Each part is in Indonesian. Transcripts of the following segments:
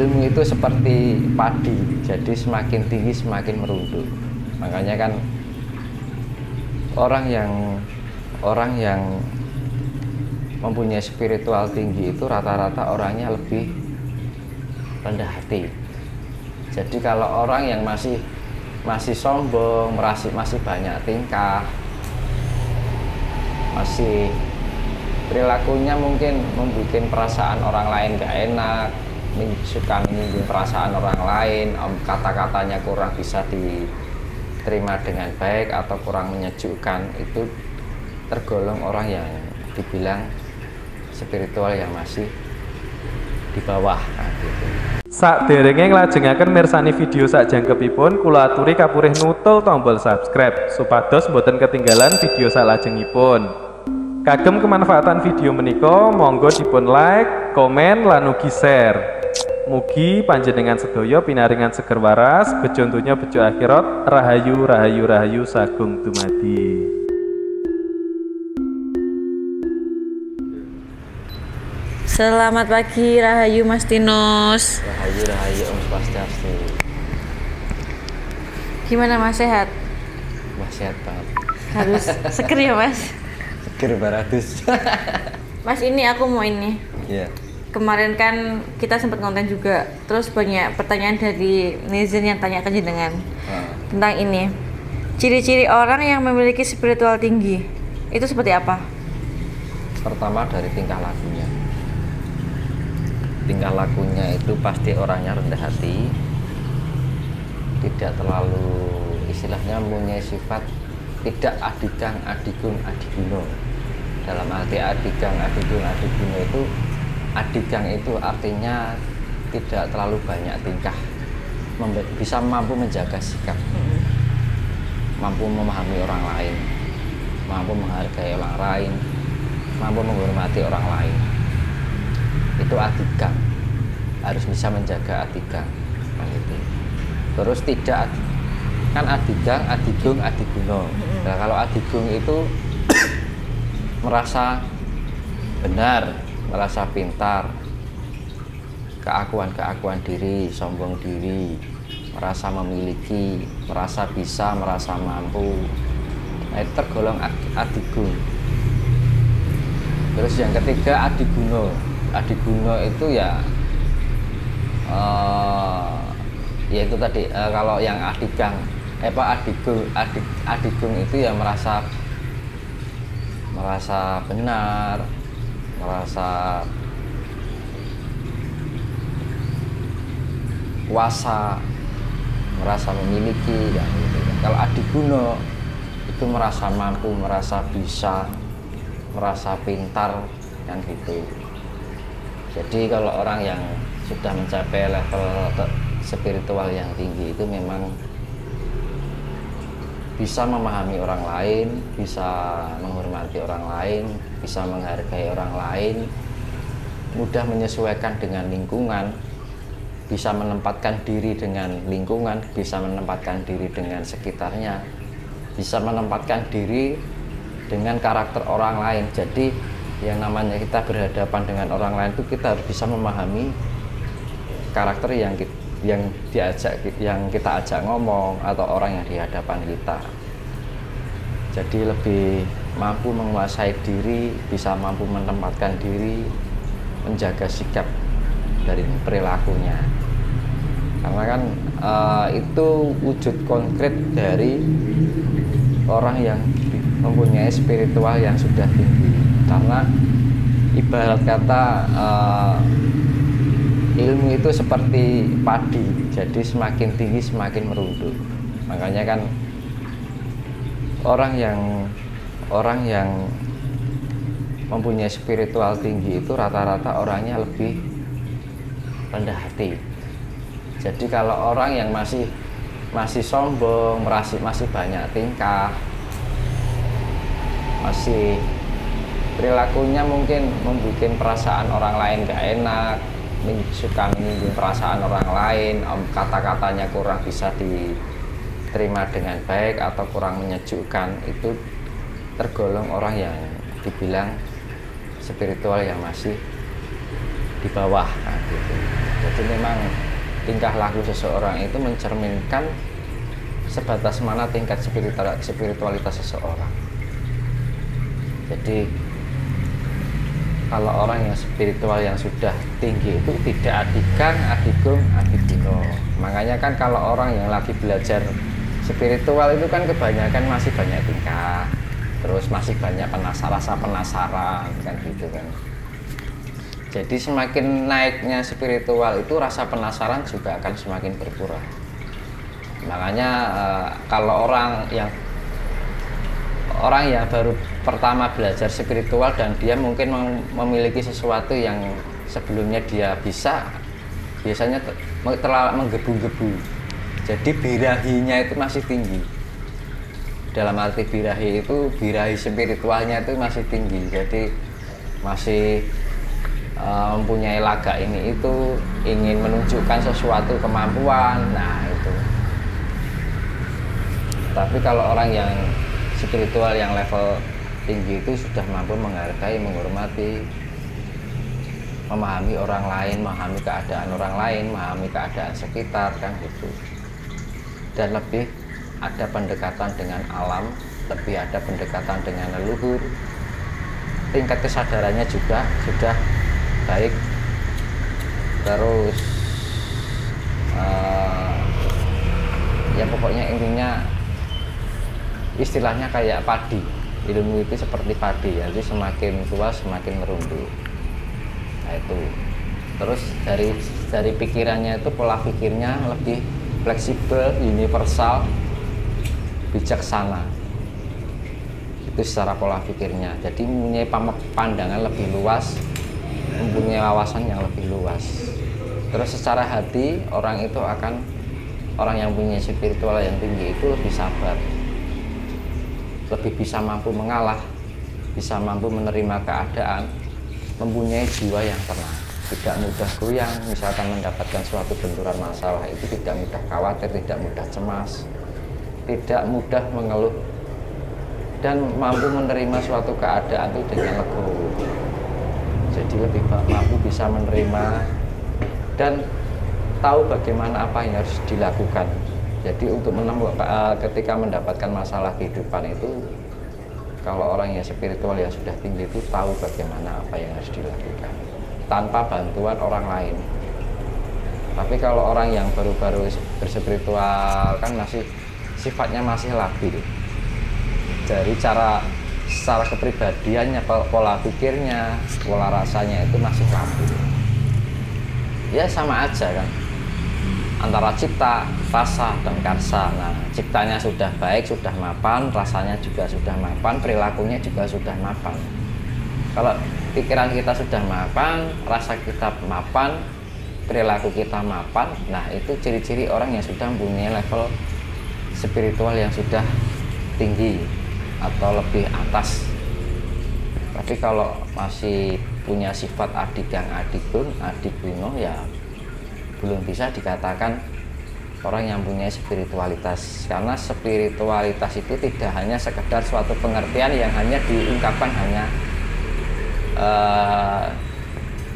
ilmu itu seperti padi, jadi semakin tinggi semakin merunduk. Makanya kan orang yang mempunyai spiritual tinggi itu rata-rata orangnya lebih rendah hati. Jadi kalau orang yang masih sombong, masih banyak tingkah, masih perilakunya mungkin membuat perasaan orang lain gak enak, suka menyinggung perasaan orang lain, kata-katanya kurang bisa diterima dengan baik atau kurang menyejukkan, itu tergolong orang yang dibilang spiritual yang masih di bawah. Nah, gitu. Sakderenge nglajengaken mirsani video sakjangkepipun, kula aturi kapurih nutul tombol subscribe supados boten ketinggalan video salajengipun. Kagem kemanfaatan video menika monggo dipun like, komen lan ugi share. Mugi panjenengan sedaya pinaringan seger waras, bejo donya bejo akhirat, rahayu rahayu rahayu sagung dumadi. Selamat pagi Rahayu Mas Tinus. Rahayu rahayu Om Swastiastu. Gimana Mas, sehat? Mas sehat banget. Harus seger ya Mas. Seger baratus. Mas, ini aku mau ini. Iya. Kemarin kan kita sempat konten juga, terus banyak pertanyaan dari netizen yang tanya ke jenengan tentang ini. Ciri-ciri orang yang memiliki spiritual tinggi itu seperti apa? Pertama dari tingkah lakunya. Tingkah lakunya itu pasti orangnya rendah hati, tidak terlalu istilahnya mempunyai sifat tidak adigang, adigung, adiguno. Dalam arti adigang, adigung, adiguno itu, adigang itu artinya tidak terlalu banyak tingkah, bisa mampu menjaga sikap, mampu memahami orang lain, mampu menghargai orang lain, mampu menghormati orang lain. Itu adigang, harus bisa menjaga adigang. Gitu. Terus tidak, kan adigang, adigung, adiguno. Nah, kalau adigung itu merasa benar, merasa pintar, keakuan diri, sombong diri, merasa memiliki, merasa bisa, merasa mampu. Nah, itu tergolong adigung. Terus yang ketiga adiguno. Adiguno itu ya itu tadi kalau yang adigang adigung itu ya merasa benar, merasa kuasa, merasa memiliki, dan gitu. Kalau adiguno itu merasa mampu, merasa bisa, merasa pintar, kan gitu. Jadi kalau orang yang sudah mencapai level spiritual yang tinggi itu memang bisa memahami orang lain, bisa menghormati orang lain, bisa menghargai orang lain, mudah menyesuaikan dengan lingkungan, bisa menempatkan diri dengan lingkungan, bisa menempatkan diri dengan sekitarnya, bisa menempatkan diri dengan karakter orang lain. Jadi yang namanya kita berhadapan dengan orang lain itu kita harus bisa memahami karakter yang kita ajak ngomong atau orang yang di hadapan kita. Jadi lebih mampu menguasai diri, bisa mampu menempatkan diri, menjaga sikap dari perilakunya. Karena kan itu wujud konkret dari orang yang mempunyai spiritual yang sudah tinggi. Karena ibarat kata ilmu itu seperti padi, jadi semakin tinggi semakin merunduk. Makanya kan orang yang mempunyai spiritual tinggi itu rata-rata orangnya lebih rendah hati. Jadi kalau orang yang masih sombong, masih banyak tingkah, masih perilakunya mungkin membuat perasaan orang lain gak enak, suka menyinggung perasaan orang lain, kata-katanya kurang bisa diterima dengan baik atau kurang menyejukkan, itu tergolong orang yang dibilang spiritual yang masih di bawah. Nah, gitu. Jadi memang tingkah laku seseorang itu mencerminkan sebatas mana tingkat spiritualitas seseorang. Jadi kalau orang yang spiritual yang sudah tinggi itu tidak adigang, adigung, adigino. Makanya kan kalau orang yang lagi belajar spiritual itu kan kebanyakan masih banyak tingkah, terus masih banyak rasa penasaran kan gitu kan. Jadi semakin naiknya spiritual itu rasa penasaran juga akan semakin berkurang. Makanya kalau orang yang baru pertama belajar spiritual dan dia mungkin memiliki sesuatu yang sebelumnya dia bisa, biasanya terlalu menggebu-gebu. Jadi birahinya itu masih tinggi. Dalam arti birahi itu, birahi spiritualnya itu masih tinggi. Jadi masih mempunyai laga ini itu, ingin menunjukkan sesuatu kemampuan. Nah itu. Tapi kalau orang yang spiritual yang level tinggi itu sudah mampu menghargai, menghormati, memahami orang lain, memahami keadaan orang lain, memahami keadaan sekitar kan gitu. Dan lebih ada pendekatan dengan alam, lebih ada pendekatan dengan leluhur. Tingkat kesadarannya juga sudah baik. Terus ya pokoknya intinya istilahnya kayak padi. Ilmu itu seperti padi, jadi semakin tua semakin merunduk. Nah itu. Terus dari pikirannya itu, pola pikirnya lebih fleksibel, universal, bijaksana. Itu secara pola pikirnya. Jadi mempunyai pandangan lebih luas, mempunyai wawasan yang lebih luas. Terus secara hati orang yang punya spiritual yang tinggi itu lebih sabar, lebih bisa mampu mengalah, bisa mampu menerima keadaan, mempunyai jiwa yang tenang, tidak mudah goyang. Misalkan mendapatkan suatu benturan masalah itu tidak mudah khawatir, tidak mudah cemas, tidak mudah mengeluh, dan mampu menerima suatu keadaan itu dengan legowo. Jadi lebih mampu bisa menerima dan tahu bagaimana apa yang harus dilakukan. Jadi untuk ketika mendapatkan masalah kehidupan itu, kalau orang yang spiritual yang sudah tinggi itu tahu bagaimana apa yang harus dilakukan tanpa bantuan orang lain. Tapi kalau orang yang baru-baru berspiritual kan masih sifatnya masih labil. Dari secara kepribadiannya, pola pikirnya, pola rasanya itu masih labil. Ya sama aja kan, antara cipta, rasa, dan karsa. Nah, ciptanya sudah baik, sudah mapan, rasanya juga sudah mapan, perilakunya juga sudah mapan. Kalau pikiran kita sudah mapan, rasa kita mapan, perilaku kita mapan, nah itu ciri-ciri orang yang sudah mempunyai level spiritual yang sudah tinggi atau lebih atas. Tapi kalau masih punya sifat adigang, adigun, adigino, ya belum bisa dikatakan orang yang punya spiritualitas. Karena spiritualitas itu tidak hanya sekedar suatu pengertian yang hanya diungkapkan hanya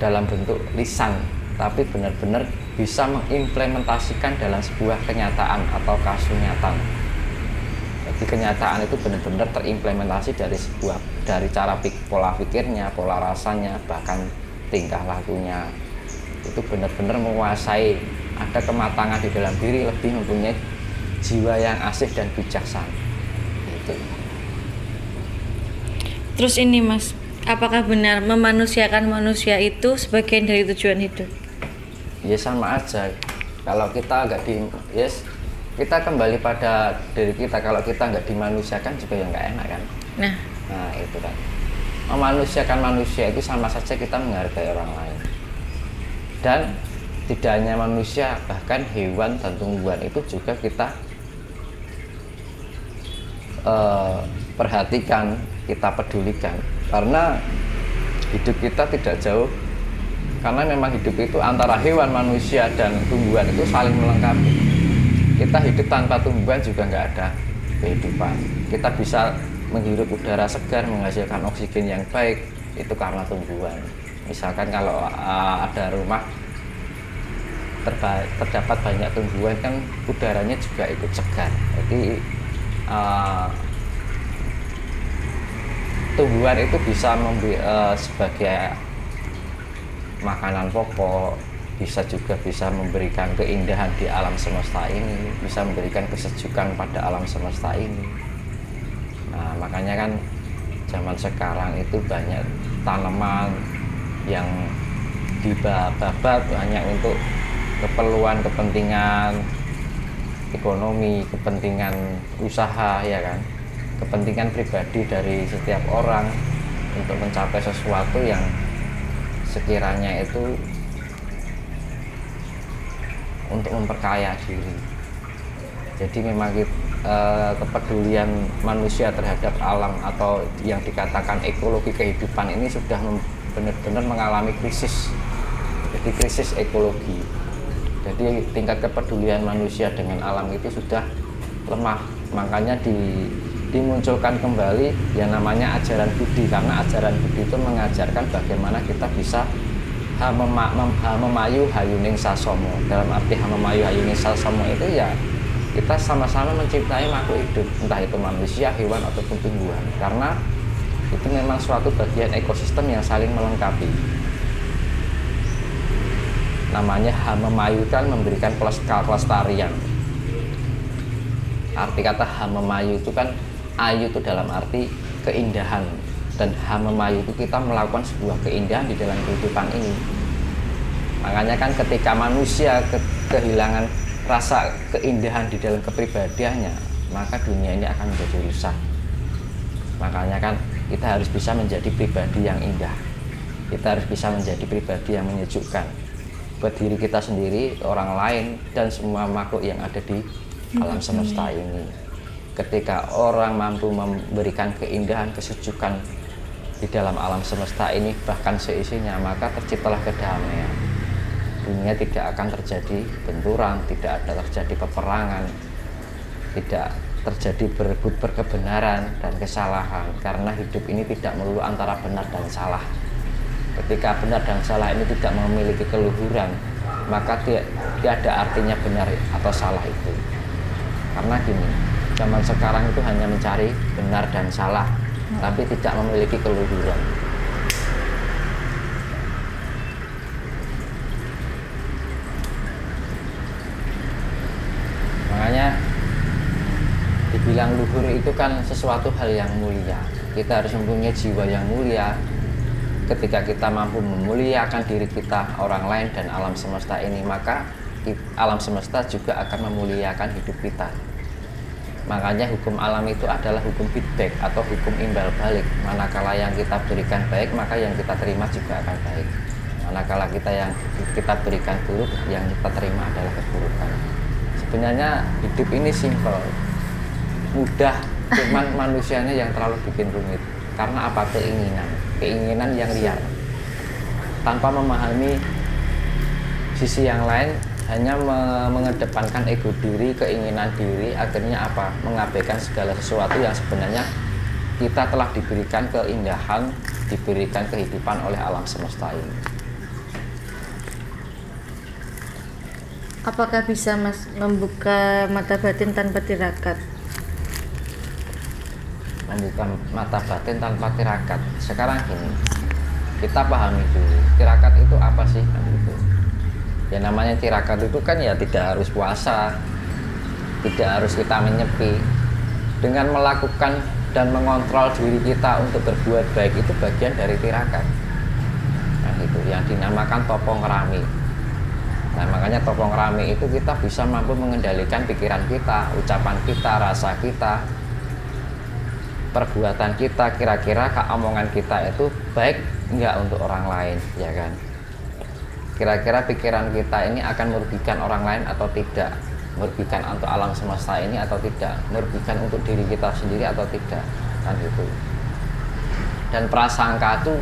dalam bentuk lisan, tapi benar-benar bisa mengimplementasikan dalam sebuah kenyataan atau kasunyatan. Jadi kenyataan itu benar-benar terimplementasi dari cara pola pikirnya, pola rasanya, bahkan tingkah lakunya. Itu benar-benar menguasai, ada kematangan di dalam diri, lebih mempunyai jiwa yang asih dan bijaksana. Itu. Terus ini Mas, apakah benar memanusiakan manusia itu sebagian dari tujuan hidup? Ya sama aja. Kalau kita kita kembali pada diri kita. Kalau kita nggak dimanusiakan juga ya nggak enak kan. Nah itu kan. Memanusiakan manusia itu sama saja kita menghargai orang lain. Dan tidak hanya manusia, bahkan hewan dan tumbuhan itu juga kita perhatikan, kita pedulikan. Karena hidup kita tidak jauh, karena memang hidup itu antara hewan, manusia, dan tumbuhan itu saling melengkapi. Kita hidup tanpa tumbuhan juga nggak ada kehidupan. Kita bisa menghirup udara segar, menghasilkan oksigen yang baik, itu karena tumbuhan. Misalkan kalau ada rumah terdapat banyak tumbuhan kan udaranya juga ikut segar. Jadi tumbuhan itu bisa sebagai makanan pokok, bisa memberikan keindahan di alam semesta ini, bisa memberikan kesejukan pada alam semesta ini. Nah, makanya kan zaman sekarang itu banyak tanaman yang dibabat hanya untuk kepentingan ekonomi, kepentingan usaha, ya kan, kepentingan pribadi dari setiap orang untuk mencapai sesuatu yang sekiranya itu untuk memperkaya diri. Jadi memang kepedulian manusia terhadap alam atau yang dikatakan ekologi kehidupan ini sudah benar-benar mengalami krisis. Jadi krisis ekologi. Jadi tingkat kepedulian manusia dengan alam itu sudah lemah. Makanya dimunculkan kembali yang namanya ajaran Budi, karena ajaran Budi itu mengajarkan bagaimana kita bisa memayu hayuning sasomo. Dalam arti memayu hayuning sasomo itu ya kita sama-sama mencintai makhluk hidup, entah itu manusia, hewan ataupun tumbuhan, karena itu memang suatu bagian ekosistem yang saling melengkapi. Namanya memayu kan memberikan kelestarian. Arti kata memayu itu kan ayu itu dalam arti keindahan, dan memayu itu kita melakukan sebuah keindahan di dalam kehidupan ini. Makanya kan ketika manusia kehilangan rasa keindahan di dalam kepribadiannya, maka dunia ini akan menjadi rusak. Makanya kan kita harus bisa menjadi pribadi yang indah, kita harus bisa menjadi pribadi yang menyejukkan buat diri kita sendiri, orang lain, dan semua makhluk yang ada di alam semesta ini. Ketika orang mampu memberikan keindahan, kesejukan di dalam alam semesta ini, bahkan seisinya, maka terciptalah kedamaian. Dunia tidak akan terjadi benturan, tidak ada terjadi peperangan, tidak terjadi berebut berkebenaran dan kesalahan, karena hidup ini tidak melulu antara benar dan salah. Ketika benar dan salah ini tidak memiliki keluhuran, maka tidak ada artinya benar atau salah itu. Karena gini, zaman sekarang itu hanya mencari benar dan salah, tapi tidak memiliki keluhuran. Makanya dibilang luhur itu kan sesuatu hal yang mulia. Kita harus mempunyai jiwa yang mulia. Ketika kita mampu memuliakan diri kita, orang lain, dan alam semesta ini, maka alam semesta juga akan memuliakan hidup kita. Makanya hukum alam itu adalah hukum feedback atau hukum imbal balik. Manakala yang kita berikan baik, maka yang kita terima juga akan baik. Manakala yang kita berikan buruk, yang kita terima adalah keburukan. Sebenarnya hidup ini simpel, mudah, cuman manusianya yang terlalu bikin rumit. Karena apa? Keinginan yang liar, tanpa memahami sisi yang lain, hanya mengedepankan ego diri, keinginan diri, akhirnya apa? Mengabaikan segala sesuatu yang sebenarnya kita telah diberikan keindahan, diberikan kehidupan oleh alam semesta ini. Apakah bisa Mas membuka mata batin tanpa tirakat? Membuka mata batin tanpa tirakat. Sekarang gini, kita pahami dulu, tirakat itu apa sih? Gitu. Ya namanya tirakat itu kan ya tidak harus puasa, tidak harus kita menyepi. Dengan melakukan dan mengontrol diri kita untuk berbuat baik itu bagian dari tirakat. Nah itu yang dinamakan topong rami. Nah makanya topong rami itu kita bisa mampu mengendalikan pikiran kita, ucapan kita, rasa kita, perbuatan kita, kira-kira omongan kita itu baik enggak untuk orang lain, ya kan? Kira-kira pikiran kita ini akan merugikan orang lain atau tidak, merugikan untuk alam semesta ini atau tidak, merugikan untuk diri kita sendiri atau tidak, kan gitu. Dan prasangka itu,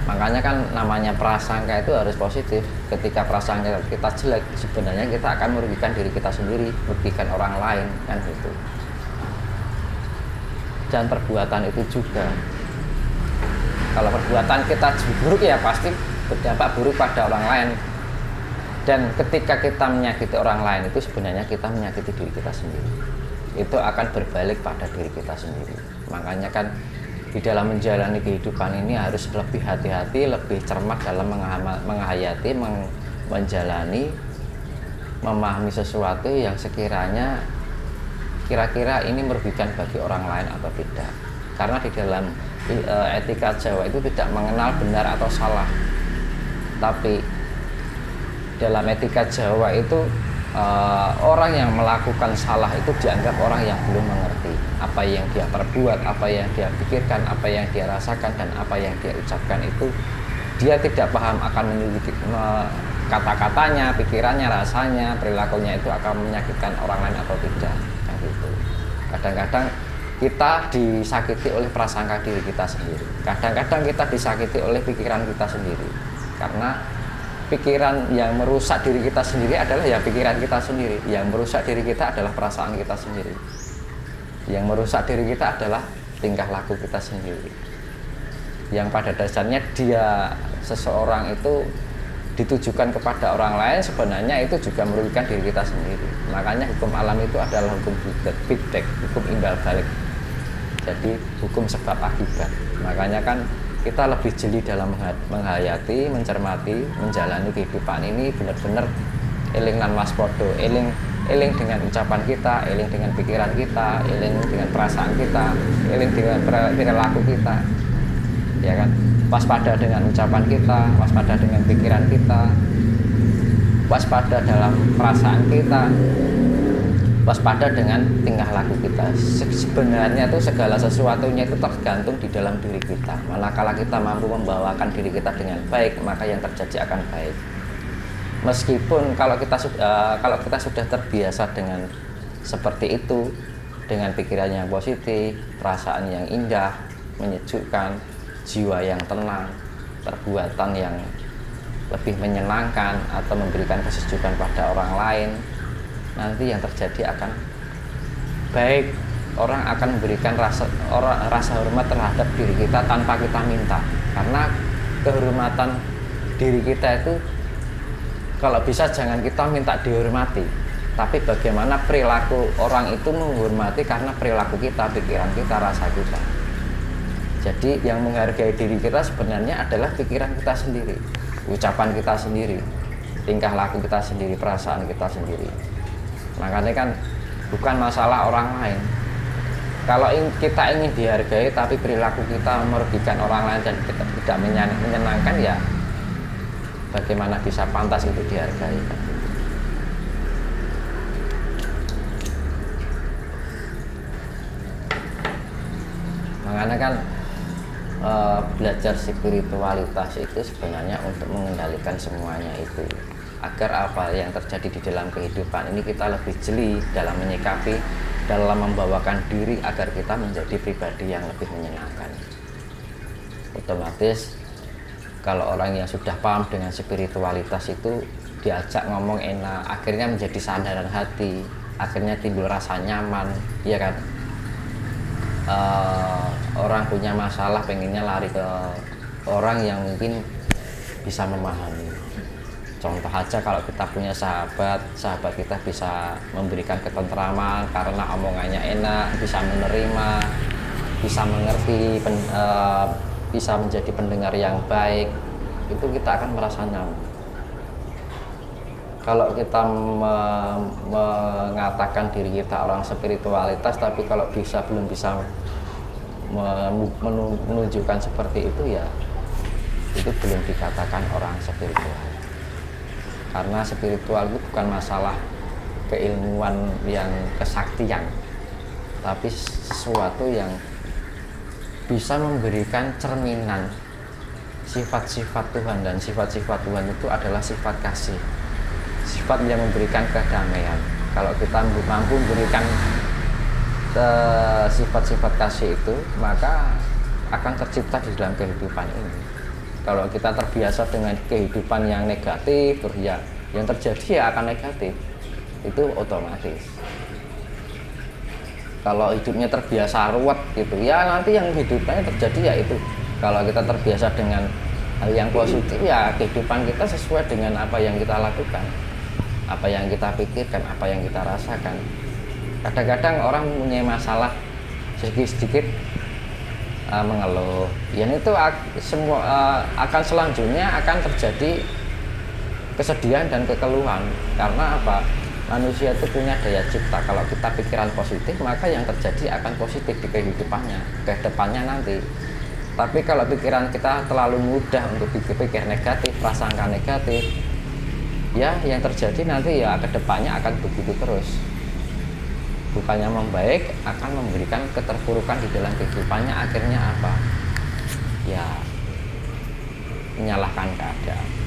makanya kan namanya prasangka itu harus positif. Ketika prasangka kita jelek, sebenarnya kita akan merugikan diri kita sendiri, merugikan orang lain, kan gitu. Dan perbuatan itu juga, kalau perbuatan kita buruk ya pasti berdampak buruk pada orang lain. Dan ketika kita menyakiti orang lain itu sebenarnya kita menyakiti diri kita sendiri. Itu akan berbalik pada diri kita sendiri. Makanya kan di dalam menjalani kehidupan ini harus lebih hati-hati, lebih cermat dalam menghayati, menjalani, memahami sesuatu yang sekiranya kira-kira ini merugikan bagi orang lain atau tidak. Karena di dalam etika Jawa itu tidak mengenal benar atau salah, tapi dalam etika Jawa itu orang yang melakukan salah itu dianggap orang yang belum mengerti apa yang dia perbuat, apa yang dia pikirkan, apa yang dia rasakan, dan apa yang dia ucapkan itu dia tidak paham akan kata-katanya, pikirannya, rasanya, perilakunya itu akan menyakitkan orang lain atau tidak. Kan gitu. Kadang-kadang kita disakiti oleh prasangka diri kita sendiri. Kadang-kadang kita disakiti oleh pikiran kita sendiri. Karena pikiran yang merusak diri kita sendiri adalah ya pikiran kita sendiri. Yang merusak diri kita adalah perasaan kita sendiri. Yang merusak diri kita adalah tingkah laku kita sendiri. Yang pada dasarnya dia seseorang itu ditujukan kepada orang lain, sebenarnya itu juga merugikan diri kita sendiri. Makanya hukum alam itu adalah hukum feedback, hukum imbal balik. Jadi hukum sebab akibat. Makanya kan kita lebih jeli dalam menghayati, mencermati, menjalani kehidupan ini benar-benar eling lan waspada, eling dengan ucapan kita, eling dengan pikiran kita, eling dengan perasaan kita, eling dengan perilaku kita. Ya kan? Waspada dengan ucapan kita, waspada dengan pikiran kita, waspada dalam perasaan kita, waspada dengan tingkah laku kita. Sebenarnya itu segala sesuatunya itu tergantung di dalam diri kita. Manakala kita mampu membawakan diri kita dengan baik, maka yang terjadi akan baik. Meskipun kalau kita sudah terbiasa dengan seperti itu, dengan pikiran yang positif, perasaan yang indah, menyejukkan, jiwa yang tenang, perbuatan yang lebih menyenangkan atau memberikan kesejukan pada orang lain, nanti yang terjadi akan baik. Orang akan memberikan rasa hormat terhadap diri kita tanpa kita minta, karena kehormatan diri kita itu kalau bisa jangan kita minta dihormati, tapi bagaimana perilaku orang itu menghormati karena perilaku kita, pikiran kita, rasa kita. Jadi yang menghargai diri kita sebenarnya adalah pikiran kita sendiri, ucapan kita sendiri, tingkah laku kita sendiri, perasaan kita sendiri. Makanya kan bukan masalah orang lain. Kalau kita ingin dihargai tapi perilaku kita merugikan orang lain dan kita tidak menyenangkan, ya bagaimana bisa pantas itu dihargai? Makanya kan belajar spiritualitas itu sebenarnya untuk mengendalikan semuanya itu, agar apa yang terjadi di dalam kehidupan ini kita lebih jeli dalam menyikapi, dalam membawakan diri agar kita menjadi pribadi yang lebih menyenangkan. Otomatis kalau orang yang sudah paham dengan spiritualitas itu diajak ngomong enak, akhirnya menjadi sandaran hati, akhirnya timbul rasa nyaman, ya kan? Orang punya masalah pengennya lari ke orang yang mungkin bisa memahami. Contoh aja kalau kita punya sahabat kita bisa memberikan ketentraman karena omongannya enak, bisa menerima, bisa mengerti, bisa menjadi pendengar yang baik, itu kita akan merasa nyaman. Kalau kita mengatakan diri kita orang spiritualitas, tapi kalau belum bisa menunjukkan seperti itu, ya itu belum dikatakan orang spiritual. Karena spiritual itu bukan masalah keilmuan yang kesaktian, tapi sesuatu yang bisa memberikan cerminan sifat-sifat Tuhan, dan sifat-sifat Tuhan itu adalah sifat kasih, sifat yang memberikan kedamaian. Kalau kita mampu memberikan sifat-sifat kasih itu, maka akan tercipta di dalam kehidupan ini. Kalau kita terbiasa dengan kehidupan yang negatif, ya yang terjadi ya akan negatif, itu otomatis. Kalau hidupnya terbiasa ruwet gitu, ya nanti yang hidupnya terjadi ya itu. Kalau kita terbiasa dengan Hal yang positif ya kehidupan kita sesuai dengan apa yang kita lakukan, apa yang kita pikirkan, apa yang kita rasakan. Kadang-kadang orang punya masalah sedikit-sedikit mengeluh, yang itu semua akan selanjutnya akan terjadi kesedihan dan kekeluhan. Karena apa? Manusia itu punya daya cipta. Kalau kita pikiran positif, maka yang terjadi akan positif di kehidupannya, ke depannya nanti. Tapi kalau pikiran kita terlalu mudah untuk pikir negatif, prasangka negatif, ya yang terjadi nanti ya ke depannya akan begitu terus. Bukannya membaik, akan memberikan keterpurukan di dalam kehidupannya. Akhirnya apa? Ya menyalahkan keadaan.